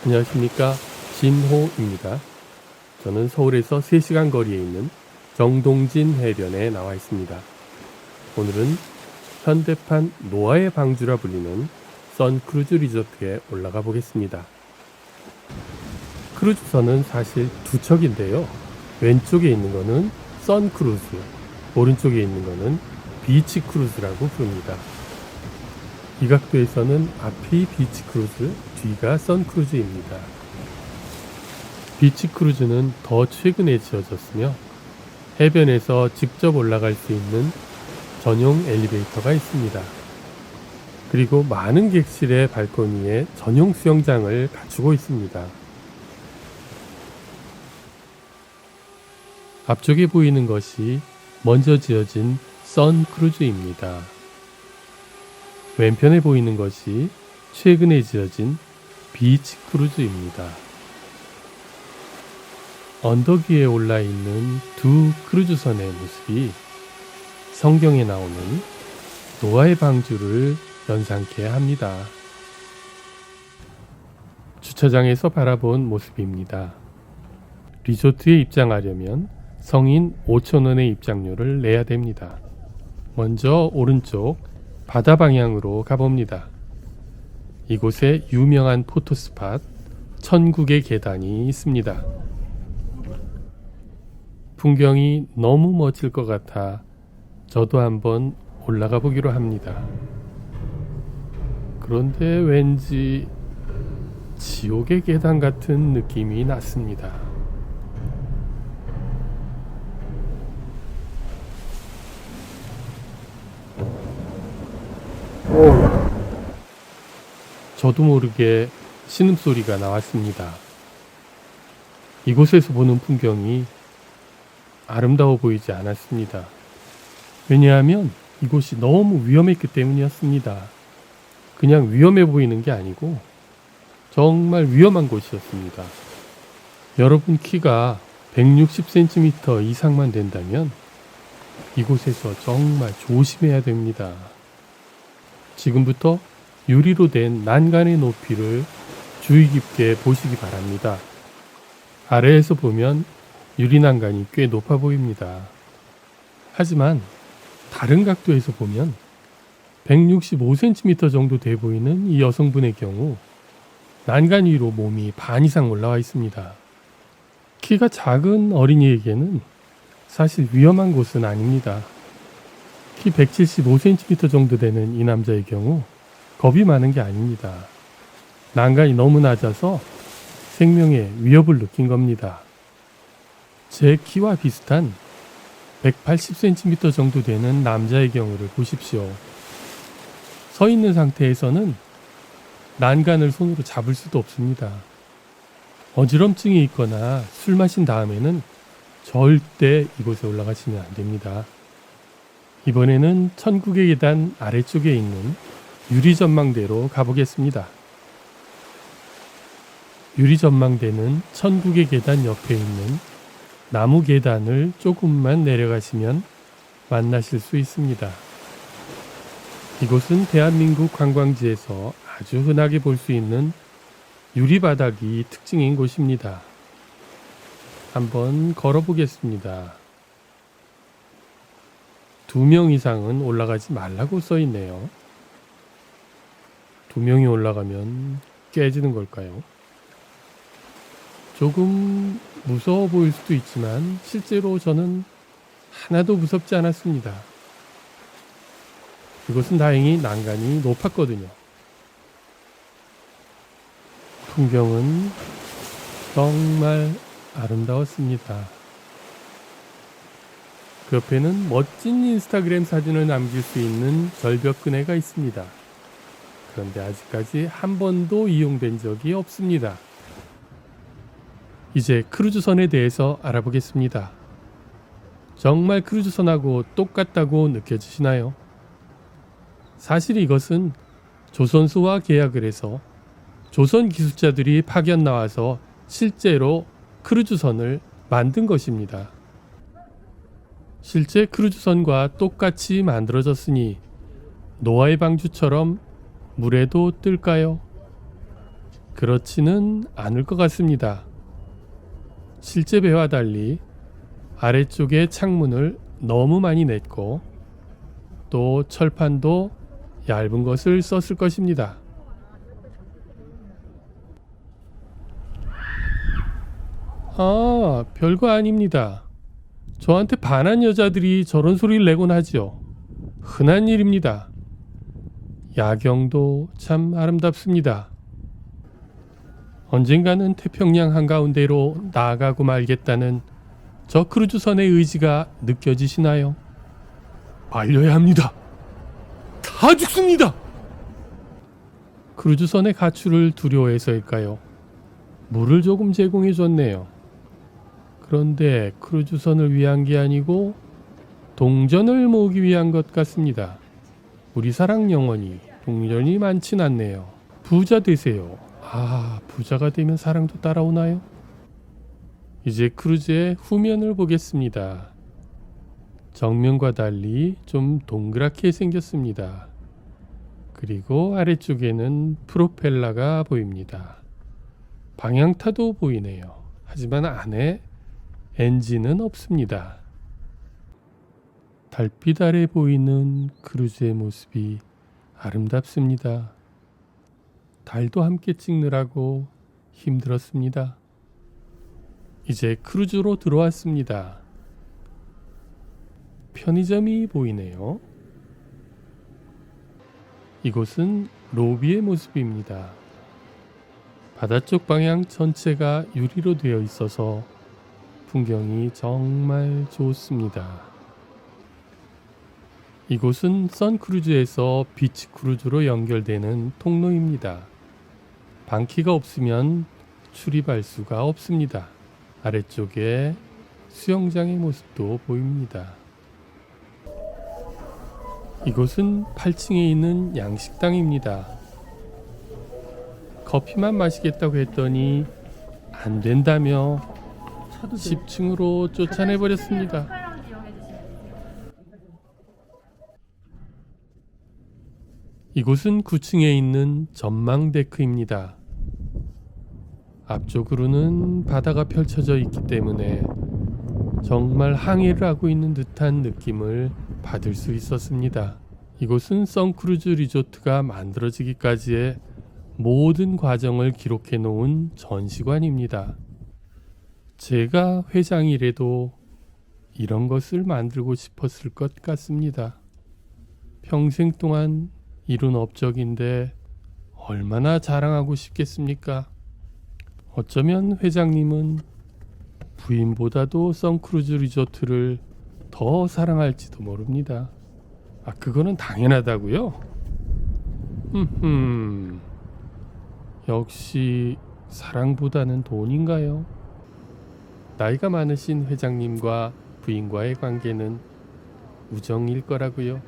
안녕하십니까, 진호입니다. 저는 서울에서 3시간 거리에 있는 정동진 해변에 나와 있습니다. 오늘은 현대판 노아의 방주라 불리는 선크루즈 리조트에 올라가 보겠습니다. 크루즈선은 사실 두 척인데요. 왼쪽에 있는 거는 선크루즈, 오른쪽에 있는 거는 비치 크루즈라고 부릅니다. 이 각도에서는 앞이 비치 크루즈, 뒤가 선크루즈입니다. 비치 크루즈는 더 최근에 지어졌으며 해변에서 직접 올라갈 수 있는 전용 엘리베이터가 있습니다. 그리고 많은 객실의 발코니에 전용 수영장을 갖추고 있습니다. 앞쪽에 보이는 것이 먼저 지어진 선크루즈입니다. 왼편에 보이는 것이 최근에 지어진 비치 크루즈입니다. 언덕 위에 올라 있는 두 크루즈선의 모습이 성경에 나오는 노아의 방주를 연상케 합니다. 주차장에서 바라본 모습입니다. 리조트에 입장하려면 성인 5,000원의 입장료를 내야 됩니다. 먼저 오른쪽 바다 방향으로 가봅니다. 이곳에 유명한 포토스팟 천국의 계단이 있습니다. 풍경이 너무 멋질 것 같아 저도 한번 올라가 보기로 합니다. 그런데 왠지 지옥의 계단 같은 느낌이 났습니다. 저도 모르게 신음소리가 나왔습니다. 이곳에서 보는 풍경이 아름다워 보이지 않았습니다. 왜냐하면 이곳이 너무 위험했기 때문이었습니다. 그냥 위험해 보이는 게 아니고 정말 위험한 곳이었습니다. 여러분 키가 160cm 이상만 된다면 이곳에서 정말 조심해야 됩니다. 지금부터 유리로 된 난간의 높이를 주의 깊게 보시기 바랍니다. 아래에서 보면 유리 난간이 꽤 높아 보입니다. 하지만 다른 각도에서 보면 165cm 정도 돼 보이는 이 여성분의 경우 난간 위로 몸이 반 이상 올라와 있습니다. 키가 작은 어린이에게는 사실 위험한 곳은 아닙니다. 키 175cm 정도 되는 이 남자의 경우 겁이 많은 게 아닙니다. 난간이 너무 낮아서 생명에 위협을 느낀 겁니다. 제 키와 비슷한 180cm 정도 되는 남자의 경우를 보십시오. 서 있는 상태에서는 난간을 손으로 잡을 수도 없습니다. 어지럼증이 있거나 술 마신 다음에는 절대 이곳에 올라가시면 안 됩니다. 이번에는 천국의 계단 아래쪽에 있는 유리 전망대로 가보겠습니다. 유리 전망대는 천국의 계단 옆에 있는 나무 계단을 조금만 내려가시면 만나실 수 있습니다. 이곳은 대한민국 관광지에서 아주 흔하게 볼 수 있는 유리바닥이 특징인 곳입니다. 한번 걸어보겠습니다. 2명 이상은 올라가지 말라고 써 있네요. 2명이 올라가면 깨지는 걸까요? 조금 무서워 보일 수도 있지만 실제로 저는 하나도 무섭지 않았습니다. 이곳은 다행히 난간이 높았거든요. 풍경은 정말 아름다웠습니다. 그 옆에는 멋진 인스타그램 사진을 남길 수 있는 절벽 그네가 있습니다. 그런데 아직까지 한 번도 이용된 적이 없습니다. 이제 크루즈선에 대해서 알아보겠습니다. 정말 크루즈선하고 똑같다고 느껴지시나요? 사실 이것은 조선소와 계약을 해서 조선 기술자들이 파견 나와서 실제로 크루즈선을 만든 것입니다. 실제 크루즈선과 똑같이 만들어졌으니 노아의 방주처럼 물에도 뜰까요? 그렇지는 않을 것 같습니다. 실제 배와 달리 아래쪽에 창문을 너무 많이 냈고 또 철판도 얇은 것을 썼을 것입니다. 아, 별거 아닙니다. 저한테 반한 여자들이 저런 소리를 내곤 하죠. 흔한 일입니다. 야경도 참 아름답습니다. 언젠가는 태평양 한가운데로 나아가고 말겠다는 저 크루즈선의 의지가 느껴지시나요? 말려야 합니다. 다 죽습니다. 크루즈선의 가출을 두려워해서일까요? 물을 조금 제공해 줬네요. 그런데 크루즈선을 위한 게 아니고 동전을 모으기 위한 것 같습니다. 우리 사랑 영원히 동전이 많진 않네요. 부자 되세요. 아, 부자가 되면 사랑도 따라오나요? 이제 크루즈의 후면을 보겠습니다. 정면과 달리 좀 동그랗게 생겼습니다. 그리고 아래쪽에는 프로펠러가 보입니다. 방향타도 보이네요. 하지만 안에 엔진은 없습니다. 달빛 아래 보이는 크루즈의 모습이 아름답습니다. 달도 함께 찍느라고 힘들었습니다. 이제 크루즈로 들어왔습니다. 편의점이 보이네요. 이곳은 로비의 모습입니다. 바다 쪽 방향 전체가 유리로 되어 있어서 풍경이 정말 좋습니다. 이곳은 선크루즈에서 비치크루즈로 연결되는 통로입니다. 방키가 없으면 출입할 수가 없습니다. 아래쪽에 수영장의 모습도 보입니다. 이곳은 8층에 있는 양식당입니다. 커피만 마시겠다고 했더니 안 된다며 10층으로 쫓아내버렸습니다. 이곳은 9층에 있는 전망데크입니다. 앞쪽으로는 바다가 펼쳐져 있기 때문에 정말 항해를 하고 있는 듯한 느낌을 받을 수 있었습니다. 이곳은 선크루즈 리조트가 만들어지기까지의 모든 과정을 기록해 놓은 전시관입니다. 제가 회장이라도 이런 것을 만들고 싶었을 것 같습니다. 평생 동안 이룬 업적인데 얼마나 자랑하고 싶겠습니까? 어쩌면 회장님은 부인보다도 선크루즈 리조트를 더 사랑할지도 모릅니다. 아, 그거는 당연하다고요? 역시 사랑보다는 돈인가요? 나이가 많으신 회장님과 부인과의 관계는 우정일 거라고요?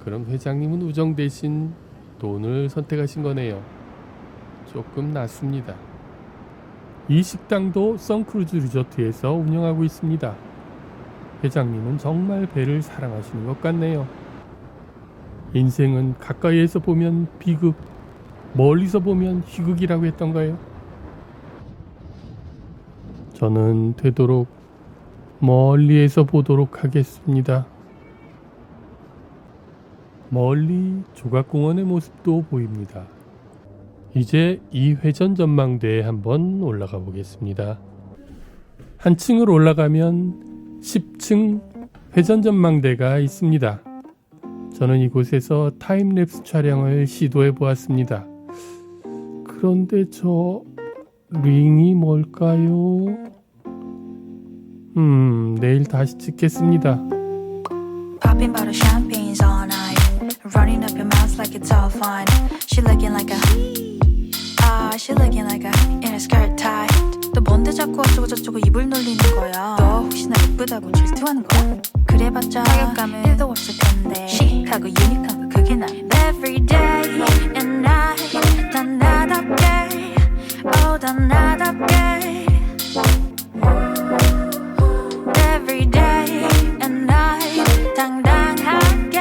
그럼 회장님은 우정 대신 돈을 선택하신 거네요. 조금 낫습니다. 이 식당도 선크루즈 리조트에서 운영하고 있습니다. 회장님은 정말 배를 사랑하시는 것 같네요. 인생은 가까이에서 보면 비극, 멀리서 보면 희극이라고 했던가요? 저는 되도록 멀리에서 보도록 하겠습니다. 멀리 조각공원의 모습도 보입니다. 이제 이 회전 전망대에 한번 올라가 보겠습니다. 한 층을 올라가면 10층 회전 전망대가 있습니다. 저는 이곳에서 타임랩스 촬영을 시도해 보았습니다. 그런데 저 링이 뭘까요? 내일 다시 찍겠습니다. Popping bottle champagnes all night. Running up your mouth like it's all fine. She looking like a in a skirt tight. 또 뭔데 자꾸 어쩌고 저쩌고 입을 놀리는 거야. 너 혹시나 예쁘다고 질투하는 거야? 그래봤자 타격감은 1도 없을 텐데 시하고 유니크한 거 그게 나. Every day and night 난 나답게 oh 난 나답게 Every day and night 당당하게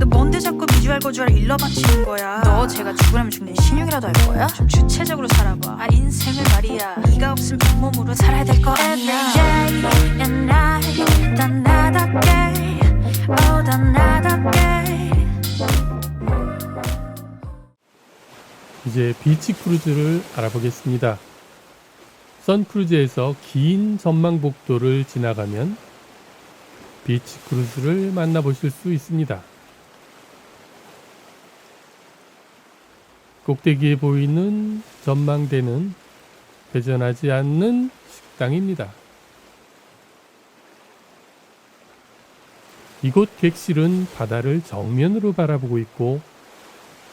너 뭔데 자꾸 비주얼 고주얼 일러 바치는 거야. 너 제가 죽으려면 죽는 신용이라도 할 거야? 좀 주체적으로 살아봐. 아 인생을 말이야 네가 없으면 빈몸으로 살아야 될 거 아니야. Every day and night 다 나답게 다 나답게. 이제 비치 크루즈를 알아보겠습니다. 선크루즈에서 긴 전망복도를 지나가면 비치 크루즈를 만나보실 수 있습니다. 꼭대기에 보이는 전망대는 회전하지 않는 식당입니다. 이곳 객실은 바다를 정면으로 바라보고 있고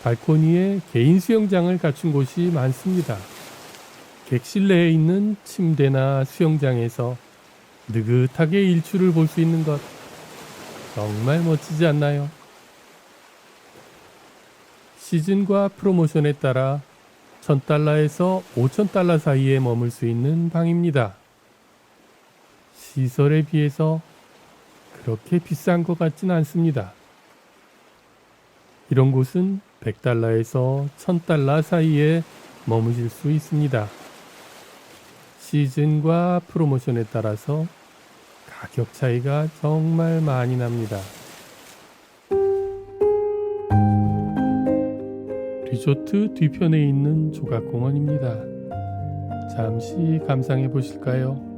발코니에 개인 수영장을 갖춘 곳이 많습니다. 객실 내에 있는 침대나 수영장에서 느긋하게 일출을 볼 수 있는 것 정말 멋지지 않나요? 시즌과 프로모션에 따라 $1,000에서 $5,000 사이에 머물 수 있는 방입니다. 시설에 비해서 그렇게 비싼 것 같진 않습니다. 이런 곳은 $100에서 $1,000 사이에 머무실 수 있습니다. 시즌과 프로모션에 따라서 가격 차이가 정말 많이 납니다. 리조트 뒤편에 있는 조각공원입니다. 잠시 감상해 보실까요?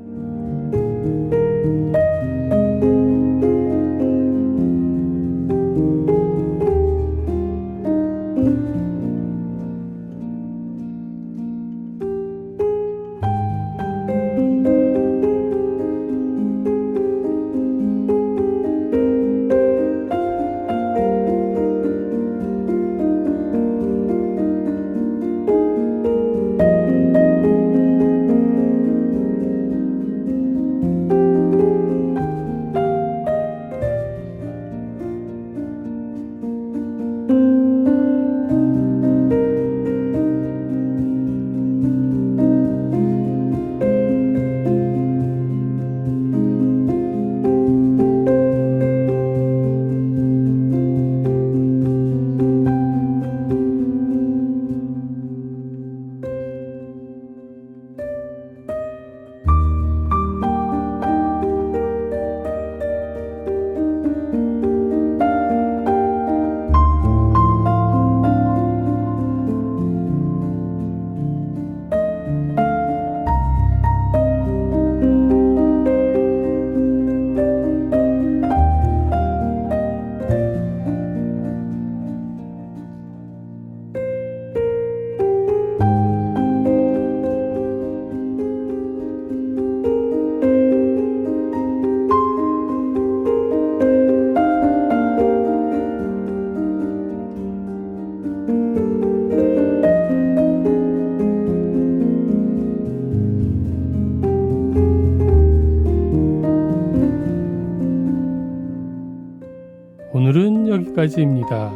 오늘은 여기까지입니다.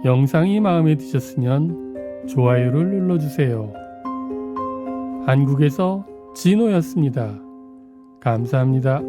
영상이 마음에 드셨으면 좋아요를 눌러주세요. 한국에서 진호였습니다. 감사합니다.